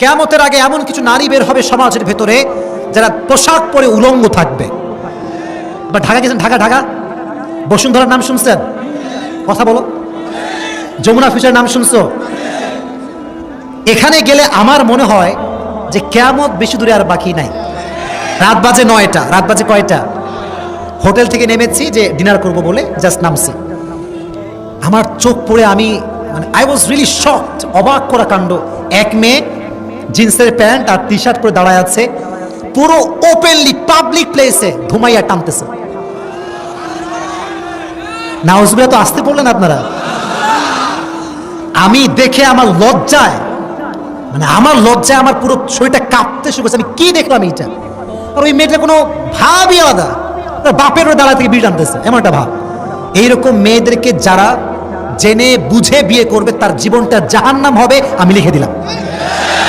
কিয়ামতের আগে এমন কিছু নারী বের হবে সমাজের ভেতরে যারা পোশাক পরে উলঙ্গ থাকবে। বা ঢাকা গেছেন? ঢাকা ঢাকা বসুন্ধরার নাম শুনছেন? কথা বলো। যমুনা ফিউচার নাম শুনছো? এখানে গেলে আমার মনে হয় যে কিয়ামত বেশি দূরে আর বাকি নাই। রাত বাজে 9টা। রাত বাজে কয়টা? হোটেল থেকে নেমেছি যে ডিনার করব বলে, জাস্ট নামছি। আমার চোখ পড়ে আমি মানে আই ওয়াজ রিয়েলি শকড, অবাক করা কাণ্ড। এক মেয়ে জিন্সের প্যান্ট আর টি শার্ট পরে দাঁড়ায় আছে, পুরো ওপেনলি পাবলিক প্লেসে ঘুমাইয়া টানতেছে। নাউজুবিল্লাহ, তো আসতে বললেন আপনারা। আমি দেখে আমার লজ্জায় আমার পুরো শরীরটা কাঁপতে শুরু করেছে। আমি কি দেখলাম এইটা? আর ওই মেয়েটা কোনো ভাবই আলাদা, বাপের ওই দাঁড়া থেকে বিয়ে টানতেছে, এমন একটা ভাব। এইরকম মেয়েদেরকে যারা জেনে বুঝে বিয়ে করবে তার জীবনটা জাহান্নাম হবে, আমি লিখে দিলাম।